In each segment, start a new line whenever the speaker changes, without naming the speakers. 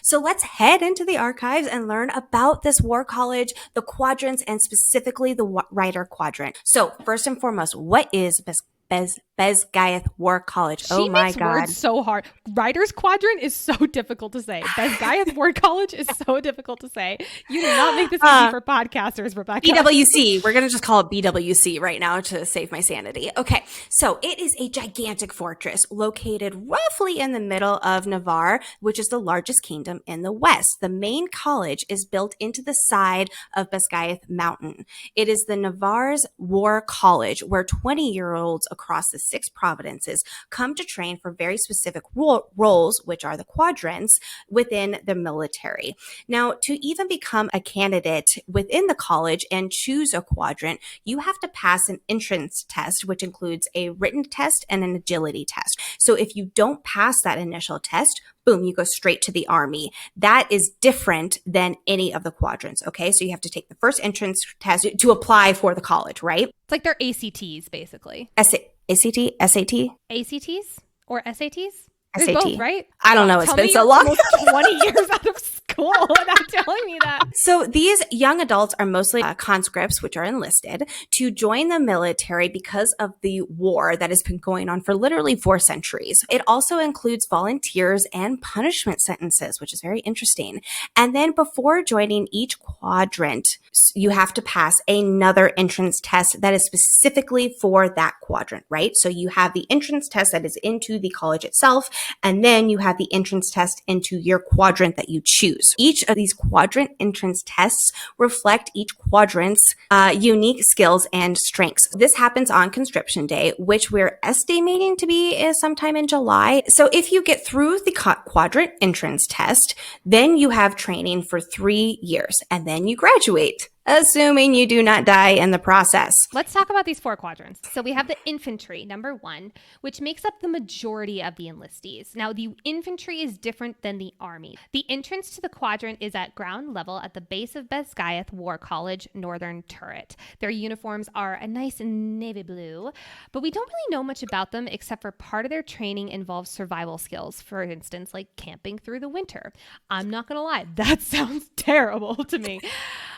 So let's head into the archives and learn about this war college, the quadrants, and specifically the Rider quadrant. So first and foremost, what is BASGAITH War College?
Oh my God. Words so hard. Rider's quadrant is so difficult to say. BASGAITH War College is so difficult to say. You did not make this easy for podcasters, Rebecca.
BWC. We're going to just call it BWC right now to save my sanity. Okay. So it is a gigantic fortress located roughly in the middle of Navarre, which is the largest kingdom in the west. The main college is built into the side of BASGAITH Mountain. It is the Navarre's War College, where 20-year-olds across the 6 provinces come to train for very specific roles, which are the quadrants within the military. Now, to even become a candidate within the college and choose a quadrant, you have to pass an entrance test, which includes a written test and an agility test. So if you don't pass that initial test, boom, you go straight to the army. That is different than any of the quadrants, okay? So you have to take the first entrance test to apply for the college, right?
It's like their ACTs, basically.
ACT? SAT?
ACTs or SATs?
SAT.
Both, right?
I don't know. It's been so long.
Almost 20 years out of school without telling me that.
So these young adults are mostly conscripts, which are enlisted to join the military because of the war that has been going on for literally 4 centuries. It also includes volunteers and punishment sentences, which is very interesting. And then before joining each quadrant, you have to pass another entrance test that is specifically for that quadrant, right? So you have the entrance test that is into the college itself, and then you have the entrance test into your quadrant that you choose. Each of these quadrant entrance tests reflect each quadrant's unique skills and strengths. This happens on conscription day, which we're estimating to be sometime in July. So if you get through the quadrant entrance test, then you have training for 3 years, and then you graduate, assuming you do not die in the process.
Let's talk about these 4 quadrants. So we have the infantry, number 1, which makes up the majority of the enlistees. Now, the infantry is different than the army. The entrance to the quadrant is at ground level at the base of BASGAITH War College northern turret. Their uniforms are a nice navy blue, but we don't really know much about them except for part of their training involves survival skills, for instance, like camping through the winter. I'm not going to lie, that sounds terrible to me.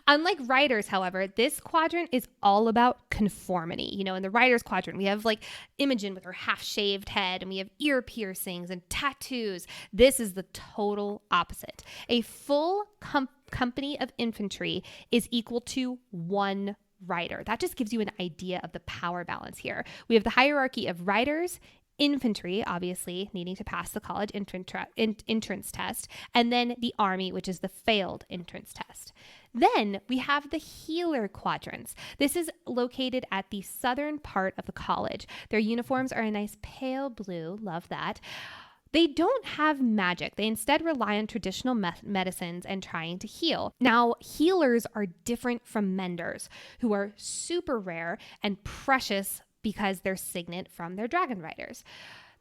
Unlike Riders, however, this quadrant is all about conformity. You know, in the Riders quadrant, we have like Imogen with her half-shaved head, and we have ear piercings and tattoos. This is the total opposite. A full company of infantry is equal to 1 rider. That just gives you an idea of the power balance here. We have the hierarchy of riders, infantry, obviously needing to pass the college entrance test, and then the army, which is the failed entrance test. Then we have the healer quadrants. This is located at the southern part of the college. Their uniforms are a nice pale blue. Love that. They don't have magic. They instead rely on traditional medicines and trying to heal. Now, healers are different from menders, who are super rare and precious because they're signet from their dragon riders.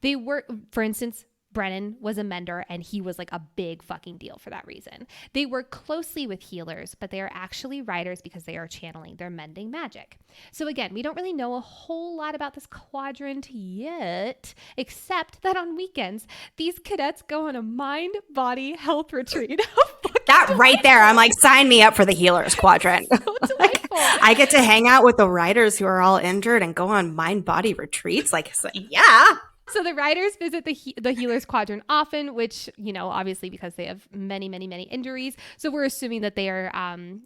They were, for instance, Brennan was a mender, and he was like a big fucking deal for that reason. They work closely with healers, but they are actually riders because they are channeling their mending magic. So again, we don't really know a whole lot about this quadrant yet, except that on weekends, these cadets go on a mind-body health retreat.
That right there, I'm like, sign me up for the healers quadrant.
So delightful.
I get to hang out with the riders who are all injured and go on mind-body retreats. Like, yeah.
So the riders visit the healers quadrant often, which, you know, obviously because they have many, many, many injuries. So we're assuming that they are,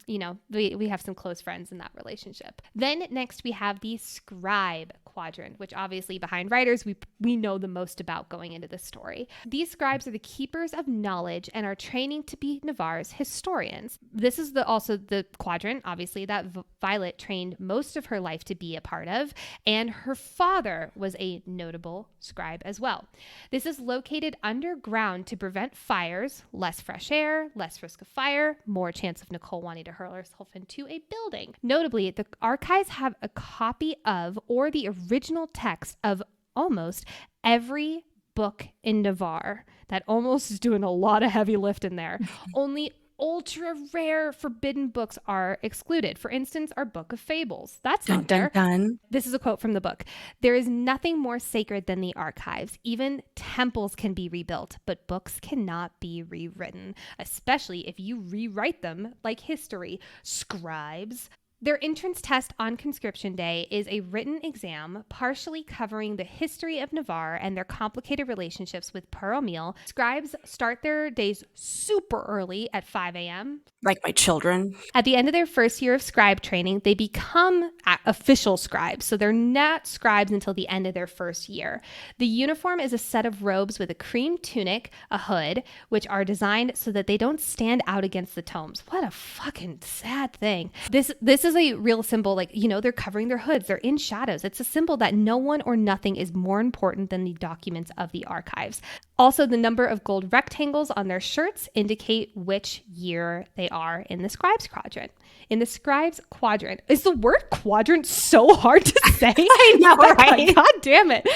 we have some close friends in that relationship. Then next we have the scribe quadrant, which obviously behind riders, we know the most about going into this story. These scribes are the keepers of knowledge and are training to be Navarre's historians. This is also the quadrant, obviously, that Violet trained most of her life to be a part of, and her father was a notable scribe as well. This is located underground to prevent fires, less fresh air, less risk of fire, more chance of Nicole wanting to hurl herself into a building. Notably, the archives have a copy of or the original text of almost every book in Navarre. That almost is doing a lot of heavy lifting there. Only ultra rare forbidden books are excluded. For instance, our Book of Fables. That's
Dun,
not
dun,
there.
dun.
This is a quote from the book. There is nothing more sacred than the archives. Even temples can be rebuilt, but books cannot be rewritten, especially if you rewrite them like history. Scribes. Their entrance test on conscription day is a written exam partially covering the history of Navarre and their complicated relationships with Peromil. Scribes start their days super early at 5 a.m.
Like my children.
At the end of their first year of scribe training, they become official scribes. So they're not scribes until the end of their first year. The uniform is a set of robes with a cream tunic, a hood, which are designed so that they don't stand out against the tomes. What a fucking sad thing. This is a real symbol. Like, they're covering their hoods. They're in shadows. It's a symbol that no one or nothing is more important than the documents of the archives. Also, the number of gold rectangles on their shirts indicate which year they are in the scribes quadrant. In the scribes quadrant, is the word quadrant so hard to say?
I know, right?
God damn it.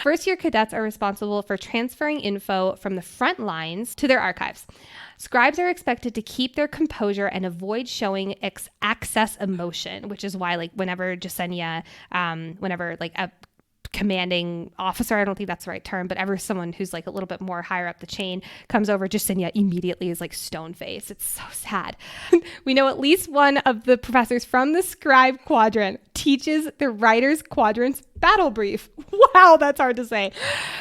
First year cadets are responsible for transferring info from the front lines to their archives. Scribes are expected to keep their composure and avoid showing excess emotion, which is why, like, whenever Jasenia, a commanding officer, I don't think that's the right term, but ever someone who's like a little bit more higher up the chain comes over, Jasenia immediately is like stone faced. It's so sad. We know at least one of the professors from the scribe quadrant teaches the writer's quadrant's battle brief. Wow, that's hard to say.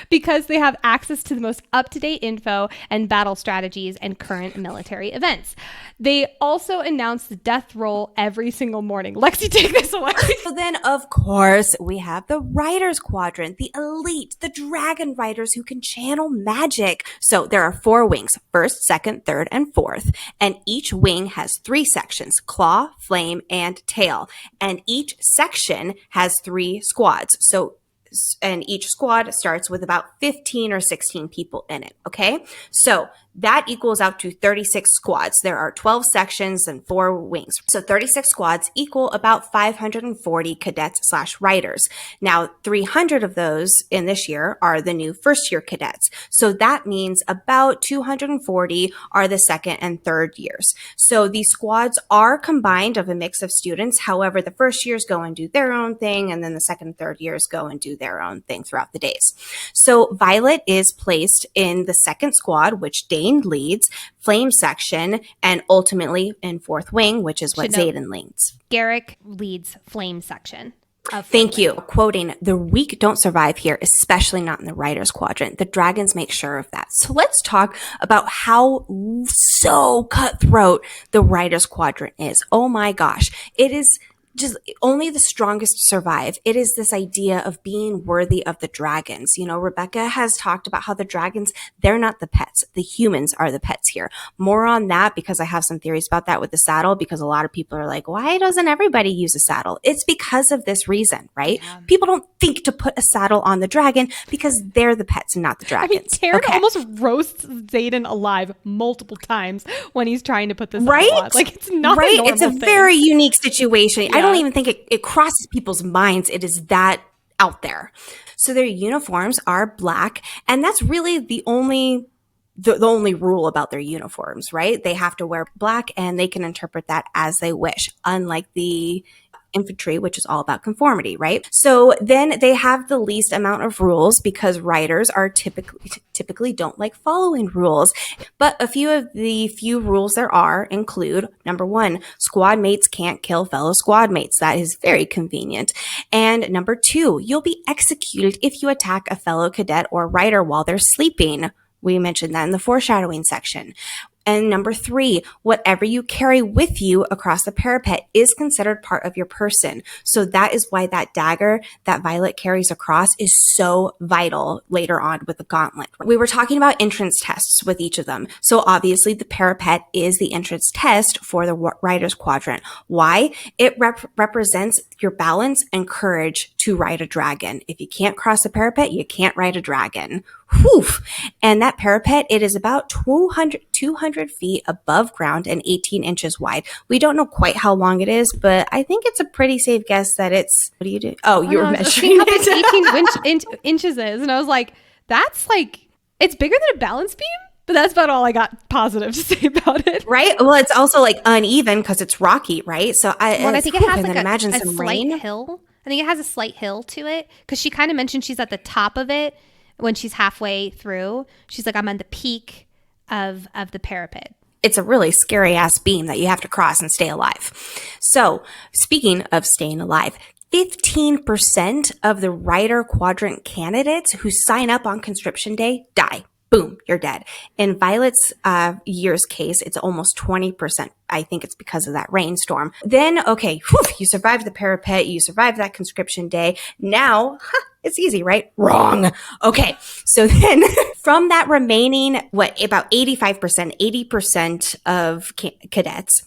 Because they have access to the most up-to-date info and battle strategies and current military events. They also announce the death roll every single morning. Lexi, take this away.
So then, of course, we have the writers quadrant, the elite, the dragon riders who can channel magic. So there are 4 wings, first, second, third, and fourth. And each wing has 3 sections, claw, flame, and tail. And each section has 3 squads. And each squad starts with about 15 or 16 people in it. Okay. So that equals out to 36 squads. There are 12 sections and 4 wings. So 36 squads equal about 540 cadets/riders. Now, 300 of those in this year are the new first year cadets. So that means about 240 are the second and third years. So these squads are combined of a mix of students. However, the first years go and do their own thing, and then the second and third years go and do their own thing throughout the days. So Violet is placed in the second squad, which Dane leads, flame section, and ultimately in fourth wing, which is what Xaden leads.
Garrick leads flame section.
Thank you. Quoting, the weak don't survive here, especially not in the writer's quadrant. The dragons make sure of that. So let's talk about how so cutthroat the writer's quadrant is. Oh my gosh. It is just only the strongest survive. It is this idea of being worthy of the dragons. Rebecca has talked about how the dragons, they're not the pets. The humans are the pets here. More on that, because I have some theories about that with the saddle, because a lot of people are like, why doesn't everybody use a saddle? It's because of this reason, right? Yeah. People don't think to put a saddle on the dragon because they're the pets and not the dragons.
Taryn almost roasts Xaden alive multiple times when he's trying to put this on. Like, it's not a normal
It's a
thing.
very unique situation. Yeah. I don't even think it crosses people's minds. It is that out there. So their uniforms are black, and that's really the only rule about their uniforms, right? They have to wear black, and they can interpret that as they wish, unlike the infantry, which is all about conformity, right? So then they have the least amount of rules because writers are typically don't like following rules. But a few of the few rules there are include, number 1, squad mates can't kill fellow squad mates. That is very convenient. And number 2, you'll be executed if you attack a fellow cadet or writer while they're sleeping. We mentioned that in the foreshadowing section. And number 3, whatever you carry with you across the parapet is considered part of your person. So that is why that dagger that Violet carries across is so vital later on with the gauntlet. We were talking about entrance tests with each of them. So obviously the parapet is the entrance test for the writer's quadrant. Why? It represents your balance and courage to ride a dragon. If you can't cross the parapet, you can't ride a dragon. Whew. And that parapet, it is about 200 feet above ground and 18 inches wide. We don't know quite how long it is, but I think it's a pretty safe guess that it's, what do you do? Oh, you were measuring
how big 18 inches is. And I was like, that's like, it's bigger than a balance beam? But that's about all I got positive to say about it.
Right? Well, it's also like uneven because it's rocky, right? So
I think it has like
imagine
a
some
slight
rain.
hill. I think it has a slight hill to it because she kind of mentioned she's at the top of it when she's halfway through. She's like, I'm on the peak of the parapet.
It's a really scary ass beam that you have to cross and stay alive. So speaking of staying alive, 15% of the Rider Quadrant candidates who sign up on conscription day die. Boom, you're dead. In Violet's year's case, it's almost 20%. I think it's because of that rainstorm. Then, okay, you survived the parapet, you survived that conscription day. Now, it's easy, right? Wrong. Okay, so then from that remaining, about 85%, 80% of cadets,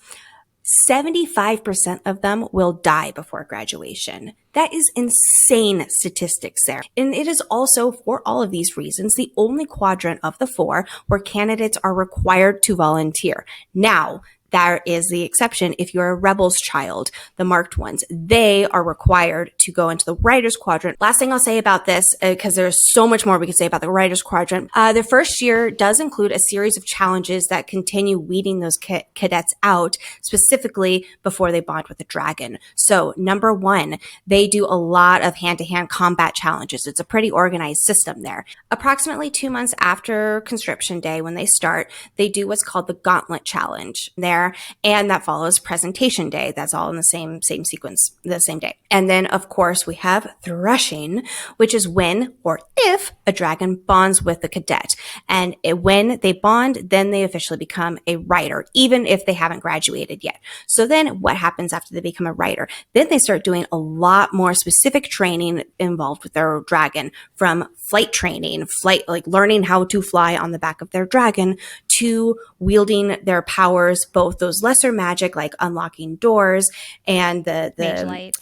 75% of them will die before graduation. That is insane statistics there. And it is also, for all of these reasons, the only quadrant of the 4 where candidates are required to volunteer. Now, there is the exception if you're a Rebels child, the marked ones. They are required to go into the Writers Quadrant. Last thing I'll say about this, because there's so much more we could say about the Writers Quadrant. The first year does include a series of challenges that continue weeding those cadets out, specifically before they bond with the dragon. So number 1, they do a lot of hand-to-hand combat challenges. It's a pretty organized system there. Approximately 2 months after conscription day, when they start, they do what's called the Gauntlet Challenge there. And that follows presentation day. That's all in the same sequence, the same day. And then, of course, we have threshing, which is when or if a dragon bonds with the cadet. And when they bond, then they officially become a writer, even if they haven't graduated yet. So then what happens after they become a writer? Then they start doing a lot more specific training involved with their dragon, from flight training, like learning how to fly on the back of their dragon, to wielding their powers, both those lesser magic like unlocking doors and the
Mage lights.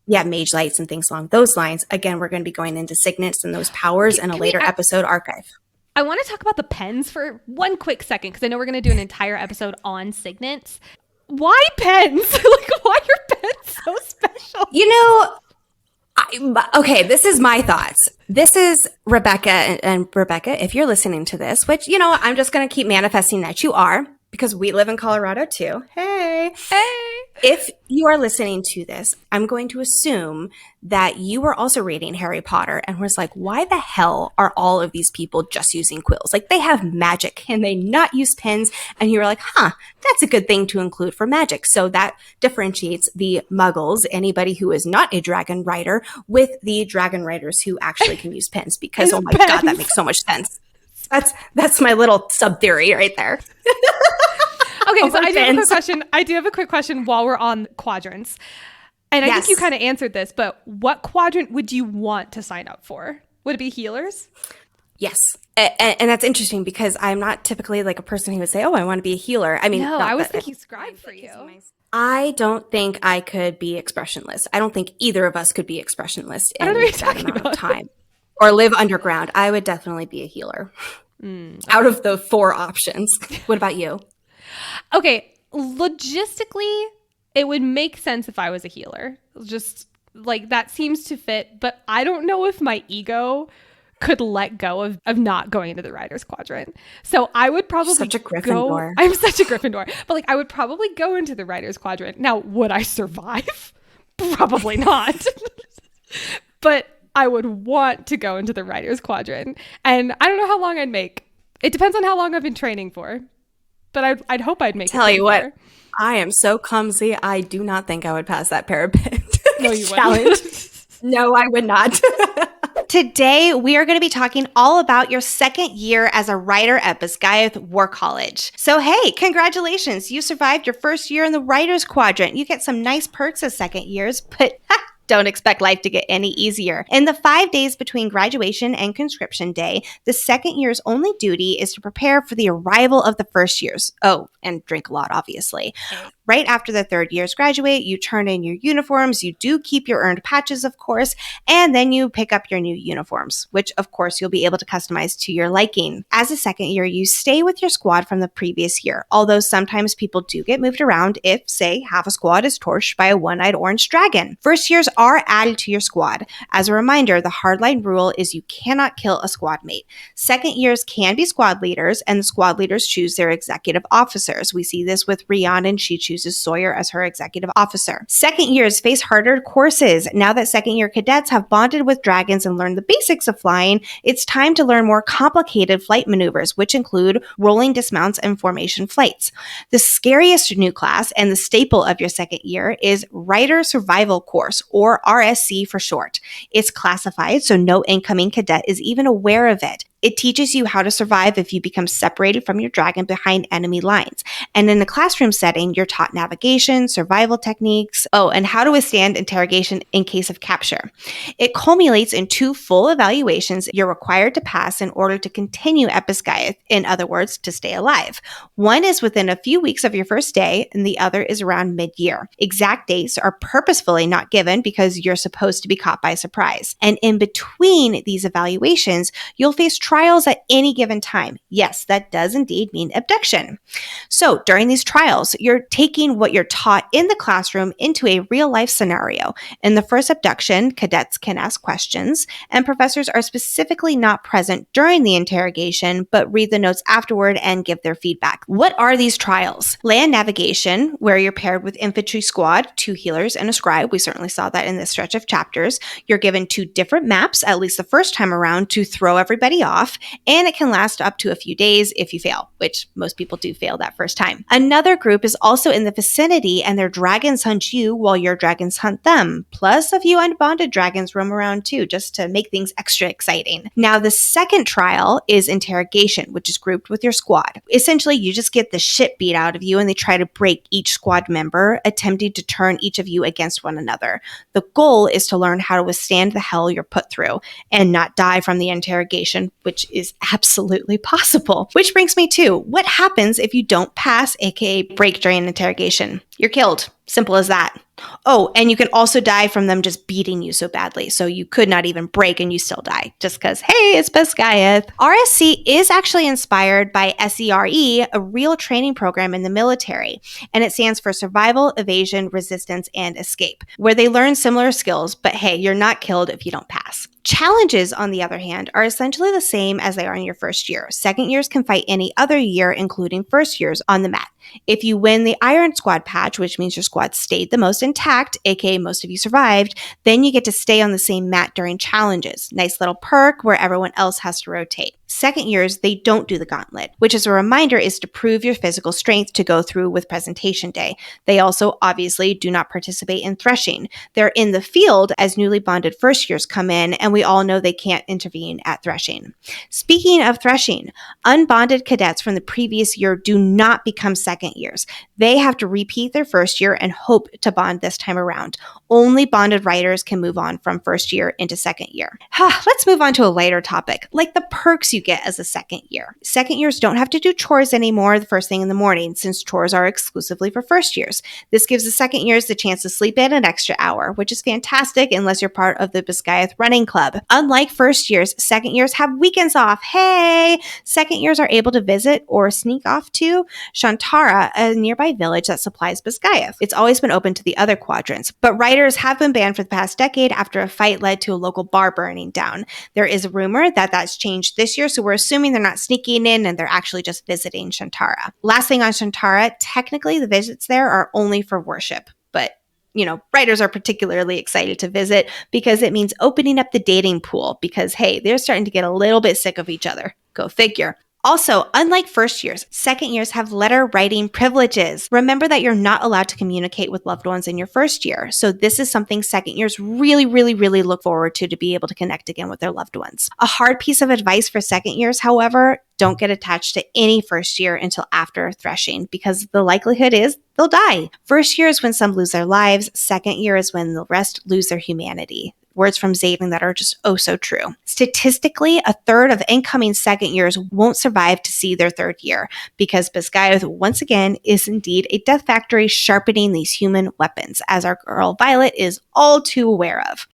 Mage lights and things along those lines. Again, we're going to be going into signets and those powers in a later episode archive.
I want to talk about the pens for one quick second because I know we're going to do an entire episode on signets. Why pens? Like, why are pens so special?
You know, okay, this is my thoughts. This is Rebecca, and Rebecca, if you're listening to this, which, you know, I'm just going to keep manifesting that you are, because we live in Colorado too. Hey. If you are listening to this, I'm going to assume that you were also reading Harry Potter and was like, why the hell are all of these people just using quills? Like, they have magic. Can they not use pens? And you were like, that's a good thing to include for magic. So that differentiates the muggles, anybody who is not a dragon rider, with the dragon riders who actually can use pens, because, oh my God, that makes so much sense. That's my little sub theory right there.
Okay, so I do have a quick question while we're on quadrants. And I think you kind of answered this, but what quadrant would you want to sign up for? Would it be healers?
Yes. And that's interesting because I'm not typically like a person who would say, oh, I want to be a healer. I mean,
no, I was thinking scribe for you.
I don't think I could be expressionless. I don't think either of us could be expressionless in that amount of time. Or live underground. I would definitely be a healer. Out of the 4 options. What about you?
Okay, logistically, it would make sense if I was a healer. Just like that seems to fit, but I don't know if my ego could let go of not going into the Writers Quadrant. So I would probably
such a Gryffindor.
I'm such a Gryffindor. But like I would probably go into the Writers Quadrant. Now, would I survive? Probably not. But I would want to go into the Writers Quadrant. And I don't know how long I'd make. It depends on how long I've been training for. But I'd hope I'd make it.
Tell you what, I am so clumsy. I do not think I would pass that parapet challenge. No, I would not. Today, we are going to be talking all about your second year as a writer at BASGAITH War College. So, hey, congratulations. You survived your first year in the Writers Quadrant. You get some nice perks as second years, but don't expect life to get any easier. In the 5 days between graduation and conscription day, the second year's only duty is to prepare for the arrival of the first years. Oh, and drink a lot, obviously. Right after the third years graduate, you turn in your uniforms, you do keep your earned patches, of course, and then you pick up your new uniforms, which of course you'll be able to customize to your liking. As a second year, you stay with your squad from the previous year, although sometimes people do get moved around if, say, half a squad is torched by a one-eyed orange dragon. First years are added to your squad. As a reminder, the hardline rule is you cannot kill a squad mate. Second years can be squad leaders, and the squad leaders choose their executive officers. We see this with Rian, and she chooses Sawyer as her executive officer. Second years face harder courses. Now that second year cadets have bonded with dragons and learned the basics of flying, it's time to learn more complicated flight maneuvers, which include rolling dismounts and formation flights. The scariest new class and the staple of your second year is Rider Survival Course, or RSC for short. It's classified so no incoming cadet is even aware of it. It teaches you how to survive if you become separated from your dragon behind enemy lines. And in a classroom setting, you're taught navigation, survival techniques, and how to withstand interrogation in case of capture. It culminates in 2 full evaluations you're required to pass in order to continue at BASGAITH, in other words, to stay alive. One is within a few weeks of your first day, and the other is around mid-year. Exact dates are purposefully not given because you're supposed to be caught by surprise. And in between these evaluations, you'll face trials at any given time. Yes, that does indeed mean abduction. So during these trials, you're taking what you're taught in the classroom into a real-life scenario. In the first abduction, cadets can ask questions, and professors are specifically not present during the interrogation, but read the notes afterward and give their feedback. What are these trials? Land navigation, where you're paired with infantry squad, 2 healers, and a scribe. We certainly saw that in this stretch of chapters. You're given 2 different maps, at least the first time around, to throw everybody off, and it can last up to a few days if you fail, which most people do fail that first time. Another group is also in the vicinity, and their dragons hunt you while your dragons hunt them. Plus, a few unbonded dragons roam around too, just to make things extra exciting. Now, the second trial is interrogation, which is grouped with your squad. Essentially, you just get the shit beat out of you, and they try to break each squad member, attempting to turn each of you against one another. The goal is to learn how to withstand the hell you're put through and not die from the interrogation, which is absolutely possible. Which brings me to, what happens if you don't pass, aka break during an interrogation? You're killed. Simple as that. Oh, and you can also die from them just beating you so badly. So you could not even break and you still die just because, hey, it's BASGAITH. RSC is actually inspired by SERE, a real training program in the military. And it stands for Survival, Evasion, Resistance, and Escape, where they learn similar skills, but hey, you're not killed if you don't pass. Challenges, on the other hand, are essentially the same as they are in your first year. Second years can fight any other year, including first years, on the mat. If you win the Iron Squad patch, which means your squad stayed the most intact, aka most of you survived, then you get to stay on the same mat during challenges. Nice little perk where everyone else has to rotate. Second years, they don't do the gauntlet, which as a reminder is to prove your physical strength to go through with presentation day. They also obviously do not participate in threshing. They're in the field as newly bonded first years come in, and we all know they can't intervene at threshing. Speaking of threshing, unbonded cadets from the previous year do not become second years. They have to repeat their first year and hope to bond this time around. Only bonded riders can move on from first year into second year. Let's move on to a lighter topic, like the perks you get as a second year. Second years don't have to do chores anymore the first thing in the morning, since chores are exclusively for first years. This gives the second years the chance to sleep in an extra hour, which is fantastic unless you're part of the BASGAITH running club. Unlike first years, second years have weekends off. Hey! Second years are able to visit or sneak off to Shantara, a nearby village that supplies BASGAITH. It's always been open to the other quadrants, but riders have been banned for the past decade after a fight led to a local bar burning down. There is a rumor that that's changed this year, so we're assuming they're not sneaking in and they're actually just visiting Shantara. Last thing on Shantara, technically the visits there are only for worship, but writers are particularly excited to visit because it means opening up the dating pool because, hey, they're starting to get a little bit sick of each other. Go figure. Also, unlike first years, second years have letter writing privileges. Remember that you're not allowed to communicate with loved ones in your first year. So this is something second years really, really, really look forward to be able to connect again with their loved ones. A hard piece of advice for second years, however, don't get attached to any first year until after threshing because the likelihood is they'll die. First year is when some lose their lives. Second year is when the rest lose their humanity. words from Zayden that are just oh so true. Statistically, a third of incoming second years won't survive to see their third year because BASGAITH, once again, is indeed a death factory sharpening these human weapons, as our girl Violet is all too aware of.